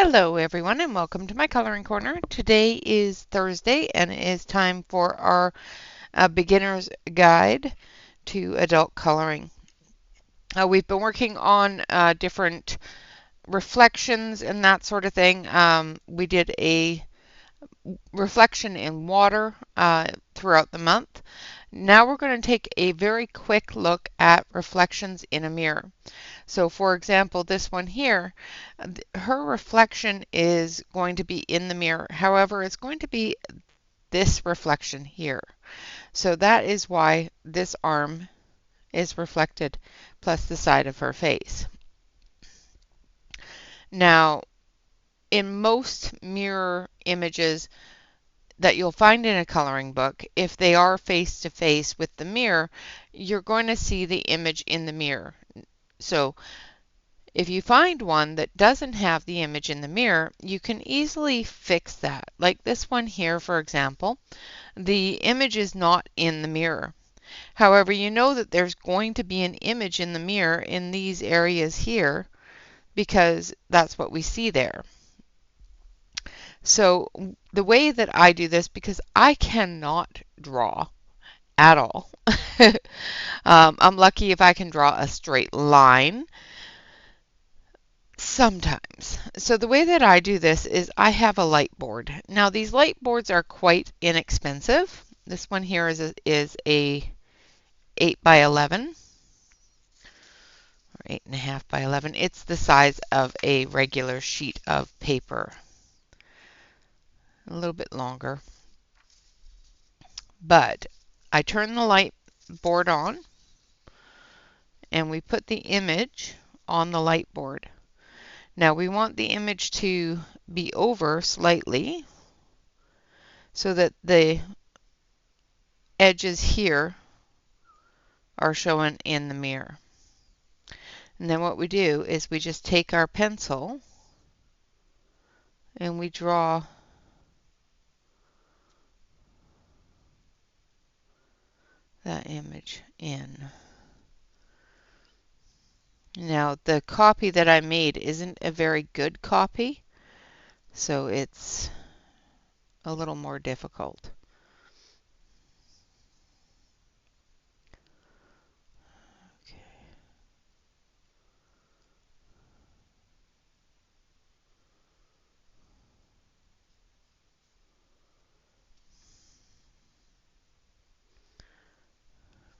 Hello everyone and welcome to my coloring corner. Today is Thursday and it is time for our beginner's guide to adult coloring. We've been working on different reflections and that sort of thing. We did a reflection in water throughout the month. Now we're going to take a very quick look at reflections in a mirror. So for example, this one here, her reflection is going to be in the mirror. However, it's going to be this reflection here. So that is why this arm is reflected plus the side of her face. Now, in most mirror images that you'll find in a coloring book, if they are face to face with the mirror, you're going to see the image in the mirror. So if you find one that doesn't have the image in the mirror, you can easily fix that. Like this one here, for example, the image is not in the mirror. However, you know that there's going to be an image in the mirror in these areas here because that's what we see there. So the way that I do this, because I cannot draw at all, I'm lucky if I can draw a straight line. Sometimes. So the way that I do this is I have a light board. Now these light boards are quite inexpensive. This one here is a 8 by 11 or 8.5 by 11. It's the size of a regular sheet of paper. A little bit longer. But I turn the light board on and we put the image on the light board. Now we want the image to be over slightly so that the edges here are shown in the mirror. And then what we do is we just take our pencil and we draw that image in. Now the copy that I made isn't a very good copy, so it's a little more difficult.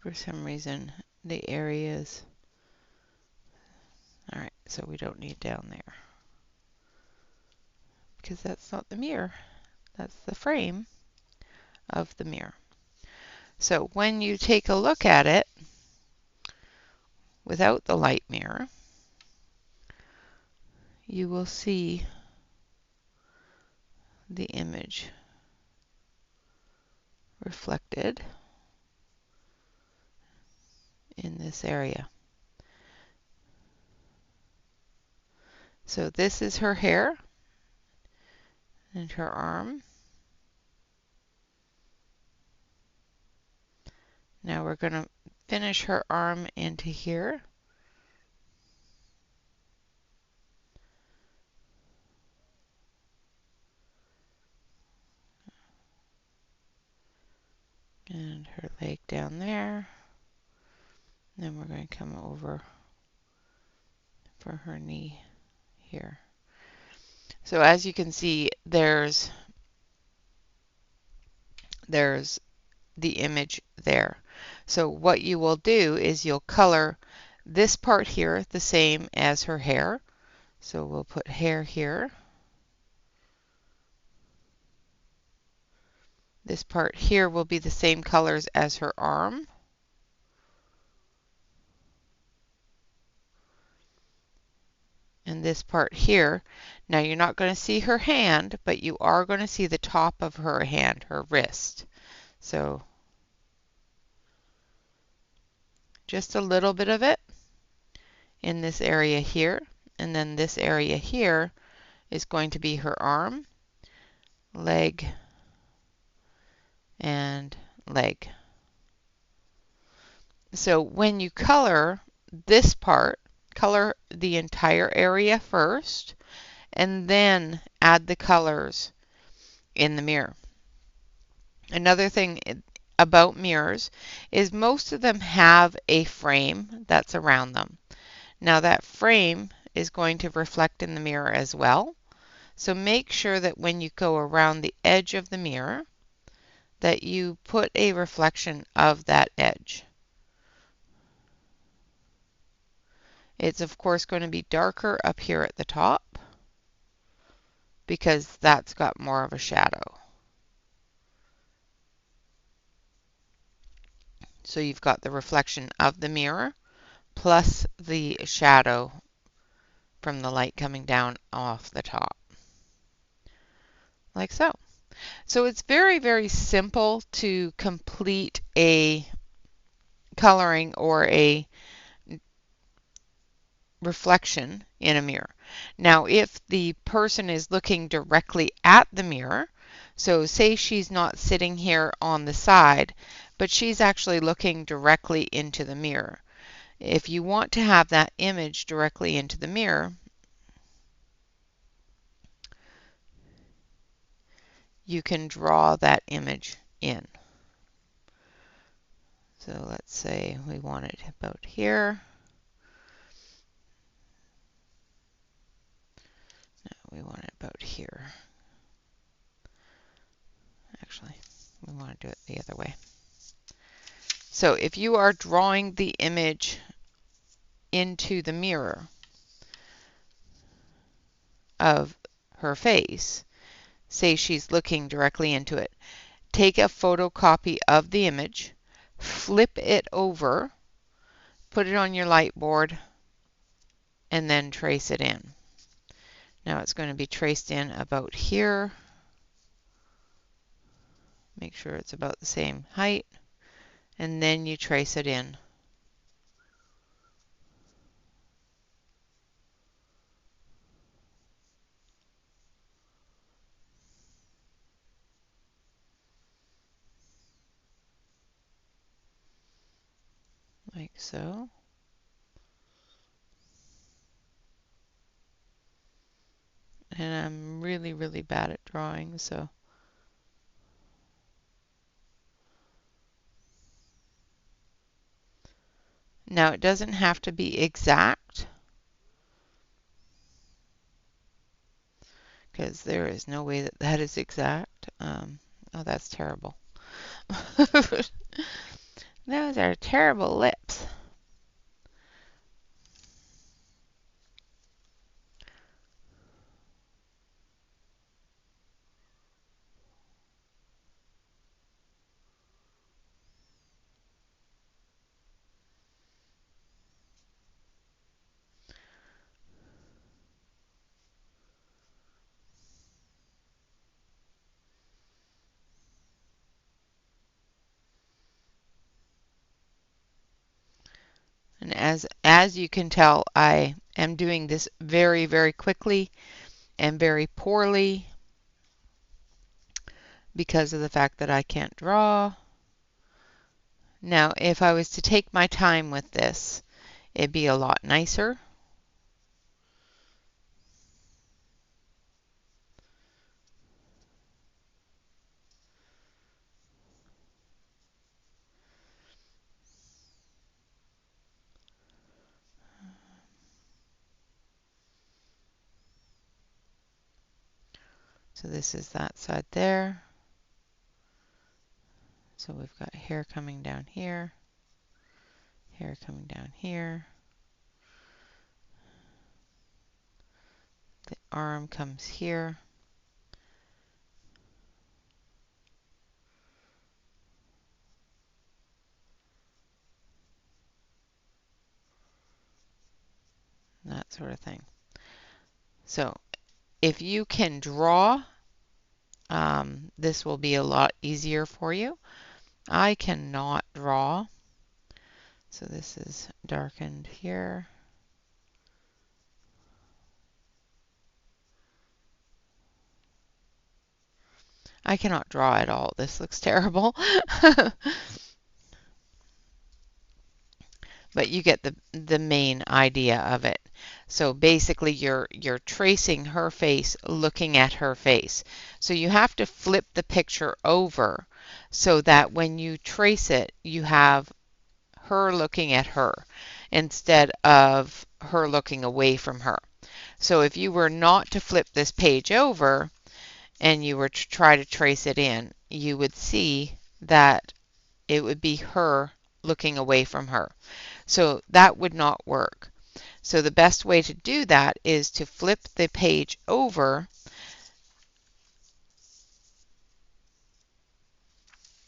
For some reason, the areas, all right, so we don't need down there because that's not the mirror, that's the frame of the mirror. So when you take a look at it without the light mirror, you will see the image reflected in this area. So this is her hair and her arm. Now we're going to finish her arm into here. And her leg down there. And then we're going to come over for her knee here. So as you can see, there's the image there. So what you will do is you'll color this part here the same as her hair. So we'll put hair here. This part here will be the same colors as her arm. And this part here, now you're not going to see her hand, but you are going to see the top of her hand, her wrist. So just a little bit of it in this area here, and then this area here is going to be her arm, leg, and leg. So when you color this part, color the entire area first, and then add the colors in the mirror. Another thing about mirrors is most of them have a frame that's around them. Now that frame is going to reflect in the mirror as well. So make sure that when you go around the edge of the mirror that you put a reflection of that edge. It's of course going to be darker up here at the top because that's got more of a shadow. So you've got the reflection of the mirror plus the shadow from the light coming down off the top, like so. So it's very, very simple to complete a coloring or a reflection in a mirror. Now, if the person is looking directly at the mirror, so say she's not sitting here on the side, but she's actually looking directly into the mirror. If you want to have that image directly into the mirror, you can draw that image in. So let's say we want it about here. No, we want it about here. Actually, we want to do it the other way. So if you are drawing the image into the mirror of her face, say she's looking directly into it, take a photocopy of the image, flip it over, put it on your light board, and then trace it in. Now it's going to be traced in about here. Make sure it's about the same height, and then you trace it in. Like so. And I'm really, really bad at drawing, so now it doesn't have to be exact because there is no way that that is exact. Oh, that's terrible. Those are terrible lips. And as you can tell, I am doing this very, very quickly and very poorly because of the fact that I can't draw. Now, if I was to take my time with this, it'd be a lot nicer. So this is that side there. So we've got hair coming down here, hair coming down here. The arm comes here. That sort of thing. So if you can draw, this will be a lot easier for you. I cannot draw. So this is darkened here. I cannot draw at all. This looks terrible. but you get the main idea of it. So basically you're tracing her face, looking at her face. So you have to flip the picture over so that when you trace it, you have her looking at her instead of her looking away from her. So if you were not to flip this page over and you were to try to trace it in, you would see that it would be her looking away from her. So that would not work. So the best way to do that is to flip the page over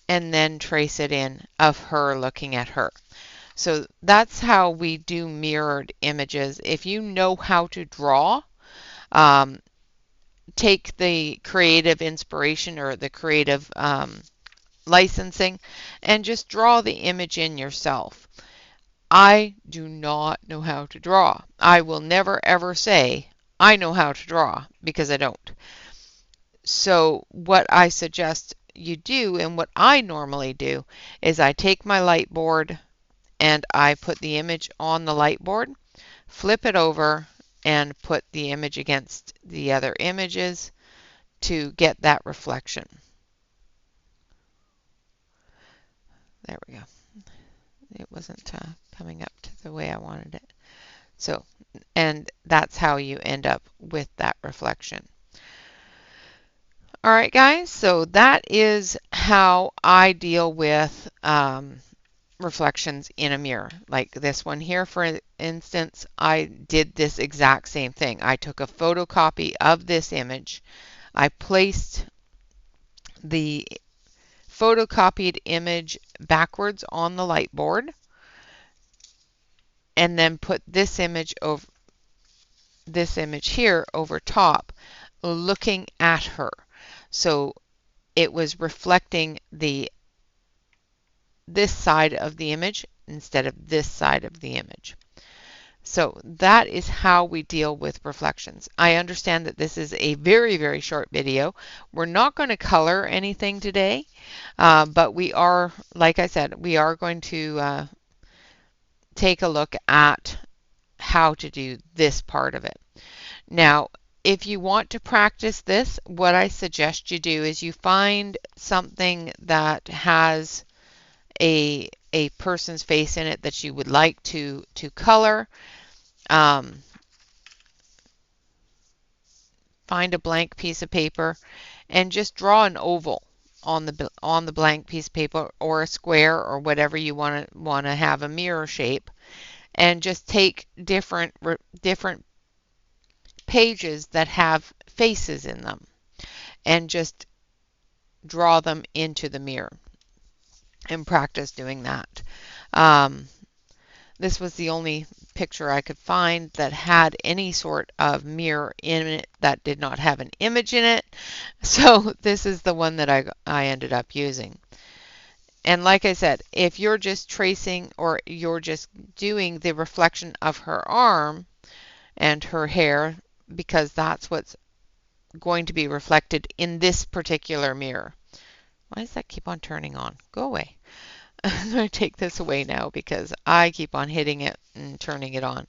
and then trace it in of her looking at her. So that's how we do mirrored images. If you know how to draw, um, take the creative inspiration or the creative licensing and just draw the image in yourself. I do not know how to draw. I will never ever say I know how to draw because I don't. So what I suggest you do and what I normally do is I take my light board and I put the image on the light board, flip it over and put the image against the other images to get that reflection. There we go. It wasn't coming up to the way I wanted it. So, and that's how you end up with that reflection. All right, guys, so that is how I deal with reflections in a mirror. Like this one here, for instance, I did this exact same thing. I took a photocopy of this image. I placed the photocopied image backwards on the light board and then put this image here over top looking at her. So it was reflecting this side of the image instead of this side of the image. So that is how we deal with reflections. I understand that this is a very, very short video. We're not going to color anything today, but we are, like I said, we are going to take a look at how to do this part of it. Now, if you want to practice this, what I suggest you do is you find something that has a person's face in it that you would like to color. Find a blank piece of paper and just draw an oval on the blank piece of paper or a square or whatever you want to have a mirror shape, and just take different pages that have faces in them and just draw them into the mirror and practice doing that. This was the only picture I could find that had any sort of mirror in it that did not have an image in it. So this is the one that I ended up using. And like I said, if you're just tracing or you're just doing the reflection of her arm and her hair, because that's what's going to be reflected in this particular mirror. Why does that keep on turning on? Go away. I'm going to take this away now because I keep on hitting it and turning it on.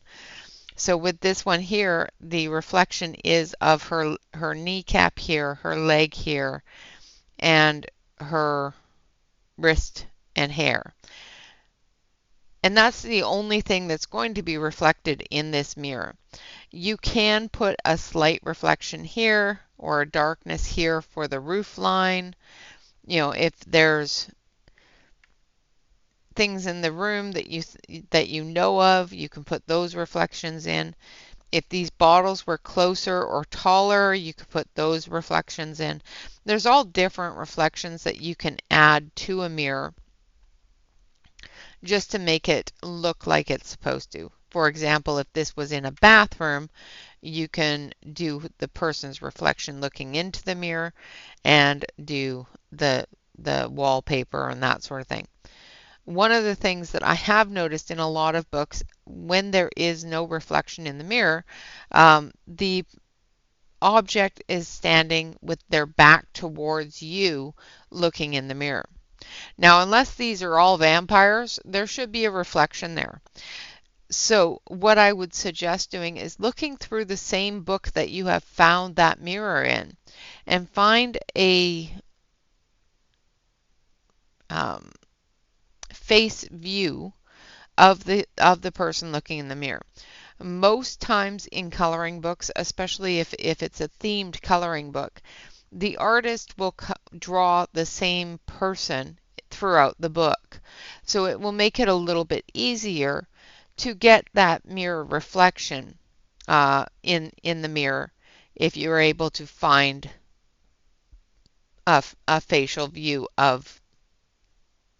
So with this one here, the reflection is of her kneecap here, her leg here, and her wrist and hair. And that's the only thing that's going to be reflected in this mirror. You can put a slight reflection here or a darkness here for the roof line. You know, if there's things in the room that you know of, you can put those reflections in. If these bottles were closer or taller, you could put those reflections in. There's all different reflections that you can add to a mirror just to make it look like it's supposed to. For example, if this was in a bathroom, you can do the person's reflection looking into the mirror and do the wallpaper and that sort of thing. One of the things that I have noticed in a lot of books, when there is no reflection in the mirror, the object is standing with their back towards you looking in the mirror. Now, unless these are all vampires, there should be a reflection there. So what I would suggest doing is looking through the same book that you have found that mirror in and find a um, face view of the person looking in the mirror. Most times in coloring books, especially if it's a themed coloring book, the artist will draw the same person throughout the book. So it will make it a little bit easier to get that mirror reflection in the mirror if you're able to find a facial view of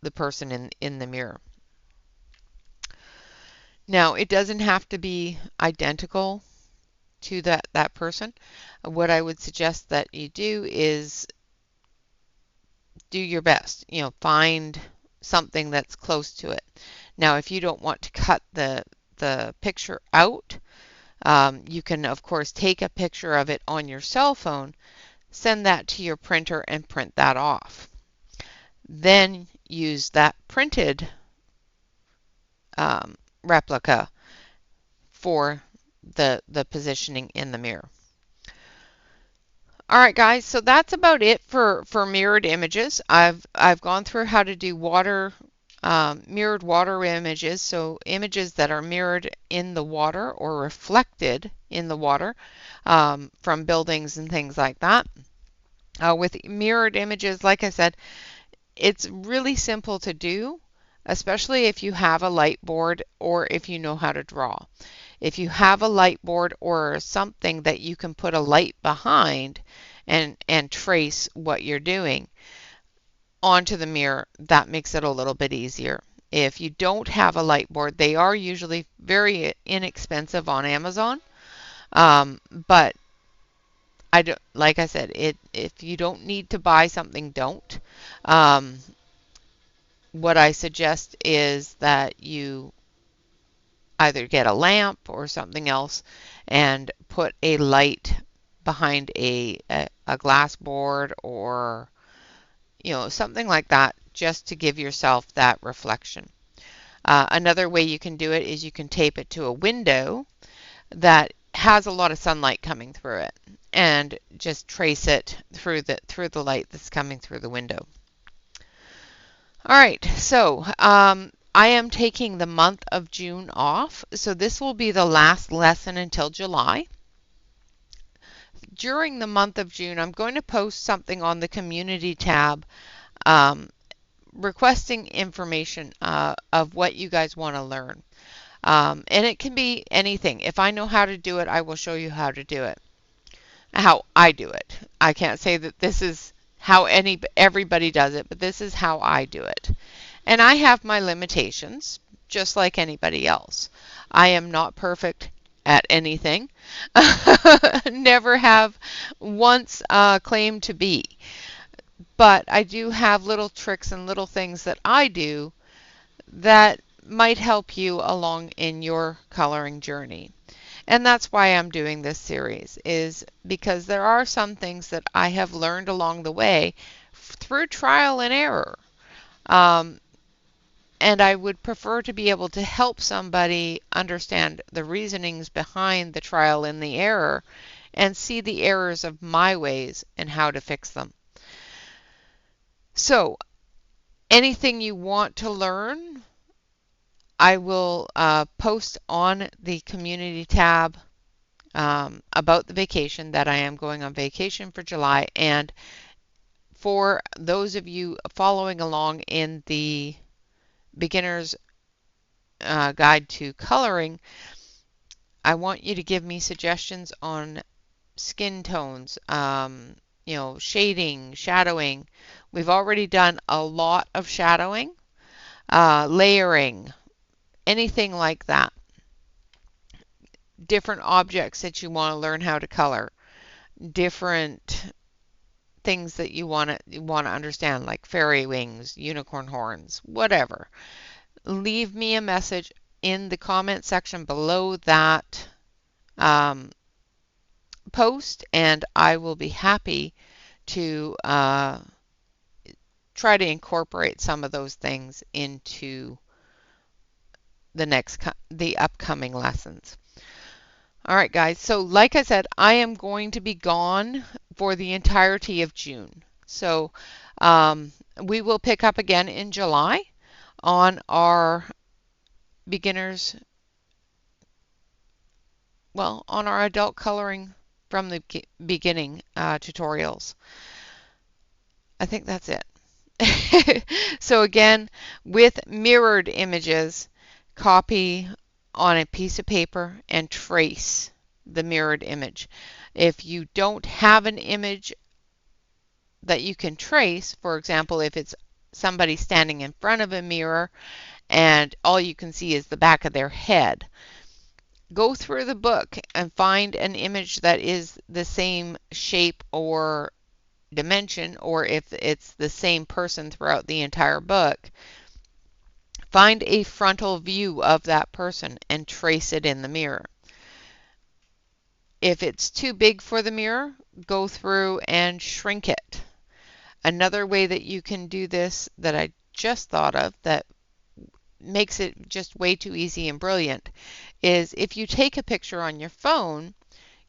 the person in the mirror. Now, it doesn't have to be identical to that person. What I would suggest that you do is do your best. Find something that's close to it. Now, if you don't want to cut the picture out, you can, of course, take a picture of it on your cell phone, send that to your printer, and print that off. Then use that printed replica for the positioning in the mirror. All right, guys, so that's about it for mirrored images. I've gone through how to do mirrored water images, so images that are mirrored in the water or reflected in the water from buildings and things like that. With mirrored images, like I said, it's really simple to do, especially if you have a light board or if you know how to draw. If you have a light board or something that you can put a light behind and trace what you're doing onto the mirror, that makes it a little bit easier. If you don't have a light board, they are usually very inexpensive on Amazon. But I don't, like I said, if you don't need to buy something, don't. What I suggest is that you either get a lamp or something else and put a light behind a glass board or something like that, just to give yourself that reflection. Another way you can do it is you can tape it to a window that has a lot of sunlight coming through it and just trace it through the light that's coming through the window. All right, so I am taking the month of June off, so this will be the last lesson until July. During the month of June, I'm going to post something on the community tab requesting information of what you guys want to learn. And it can be anything. If I know how to do it, I will show you how to do it. How I do it. I can't say that this is how everybody does it, but this is how I do it. And I have my limitations, just like anybody else. I am not perfect at anything. Never have once claimed to be. But I do have little tricks and little things that I do that might help you along in your coloring journey. And that's why I'm doing this series, is because there are some things that I have learned along the way through trial and error. And I would prefer to be able to help somebody understand the reasonings behind the trial and the error and see the errors of my ways and how to fix them. So, anything you want to learn, I will post on the community tab about the vacation, that I am going on vacation for July. And for those of you following along in the beginner's guide to coloring, I want you to give me suggestions on skin tones, shading, shadowing. We've already done a lot of shadowing, layering, anything like that. Different objects that you want to learn how to color, different things that you want to understand, like fairy wings, unicorn horns, whatever. Leave me a message in the comment section below that post, and I will be happy to try to incorporate some of those things into the upcoming lessons. All right, guys. So like I said, I am going to be gone for the entirety of June. So we will pick up again in July on our beginners, well, on our adult coloring from the beginning tutorials. I think that's it. So again, with mirrored images, copy on a piece of paper and trace the mirrored image. If you don't have an image that you can trace, for example, if it's somebody standing in front of a mirror and all you can see is the back of their head, go through the book and find an image that is the same shape or dimension, or if it's the same person throughout the entire book, find a frontal view of that person and trace it in the mirror. If it's too big for the mirror, go through and shrink it. Another way that you can do this that I just thought of that makes it just way too easy and brilliant is if you take a picture on your phone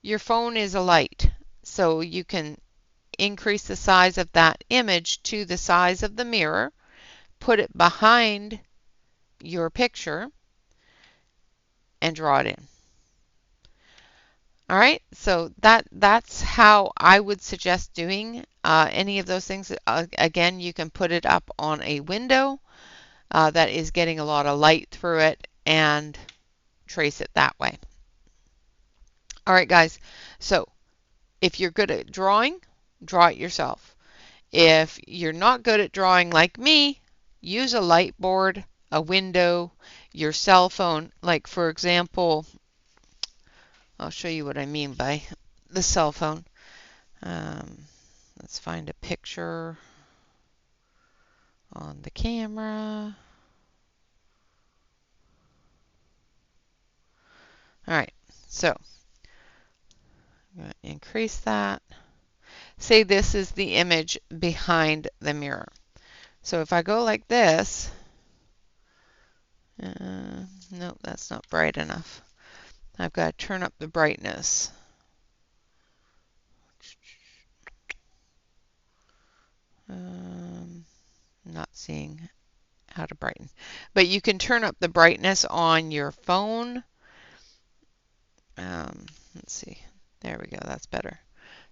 is a light. So you can increase the size of that image to the size of the mirror, put it behind your picture, and draw it in. All right, so that's how I would suggest doing any of those things. Again, you can put it up on a window that is getting a lot of light through it and trace it that way. All right, guys, so if you're good at drawing, draw it yourself. If you're not good at drawing like me, use a light board, a window, your cell phone. Like for example, I'll show you what I mean by the cell phone. Let's find a picture on the camera. All right, so I'm going to increase that. Say this is the image behind the mirror. So if I go like this, nope, that's not bright enough. I've got to turn up the brightness. Not seeing how to brighten. But you can turn up the brightness on your phone. Let's see. There we go. That's better.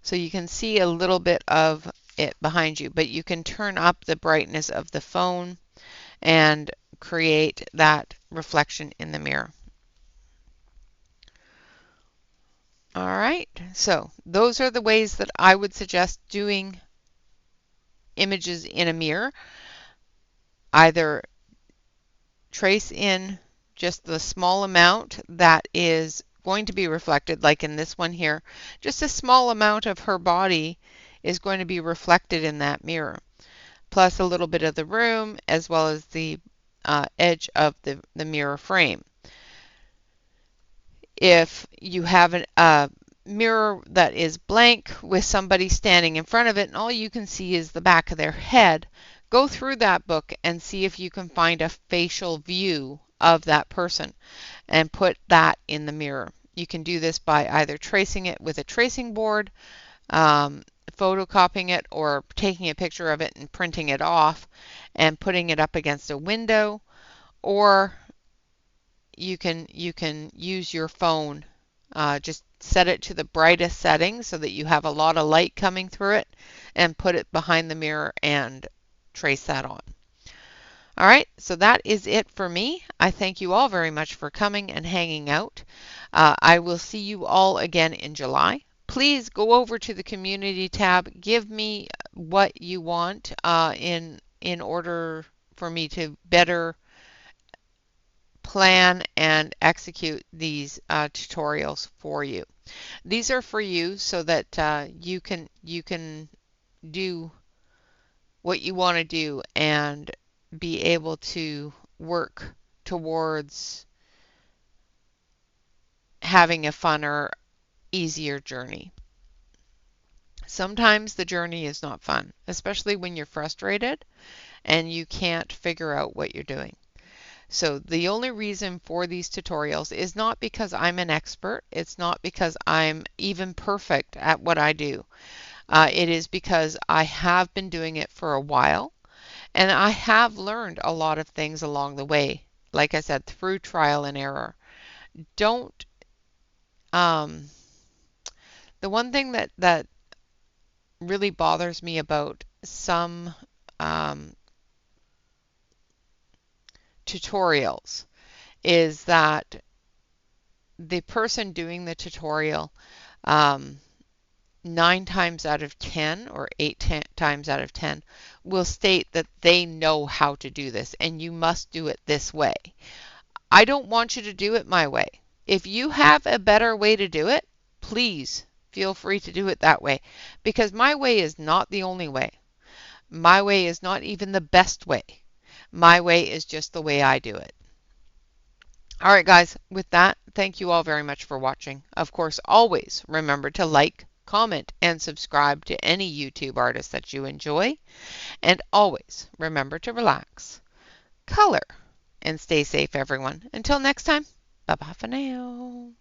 So you can see a little bit of it behind you, but you can turn up the brightness of the phone and create that reflection in the mirror. All right, so those are the ways that I would suggest doing images in a mirror. Either trace in just the small amount that is going to be reflected, like in this one here, just a small amount of her body is going to be reflected in that mirror, plus a little bit of the room as well as the edge of the mirror frame. If you have a mirror that is blank with somebody standing in front of it and all you can see is the back of their head, go through that book and see if you can find a facial view of that person and put that in the mirror. You can do this by either tracing it with a tracing board, photocopying it, or taking a picture of it and printing it off and putting it up against a window, or you can use your phone. Just set it to the brightest setting so that you have a lot of light coming through it and put it behind the mirror and trace that on. All right, so that is it for me. I thank you all very much for coming and hanging out. I will see you all again in July. Please go over to the community tab. Give me what you want in order for me to better plan and execute these tutorials for you. These are for you so that you can do what you want to do and be able to work towards having a funner, easier journey. Sometimes the journey is not fun, especially when you're frustrated and you can't figure out what you're doing. So the only reason for these tutorials is not because I'm an expert. It's not because I'm even perfect at what I do. It is because I have been doing it for a while and I have learned a lot of things along the way. Like I said, through trial and error. Don't, um, the one thing that really bothers me about some um, tutorials is that the person doing the tutorial, um, 9 times out of 10 or times out of 10 will state that they know how to do this and you must do it this way. I don't want you to do it my way. If you have a better way to do it, please feel free to do it that way because my way is not the only way. My way is not even the best way. My way is just the way I do it. All right, guys, with that, thank you all very much for watching. Of course, always remember to like, comment, and subscribe to any YouTube artist that you enjoy. And always remember to relax, color, and stay safe, everyone. Until next time, bye-bye for now.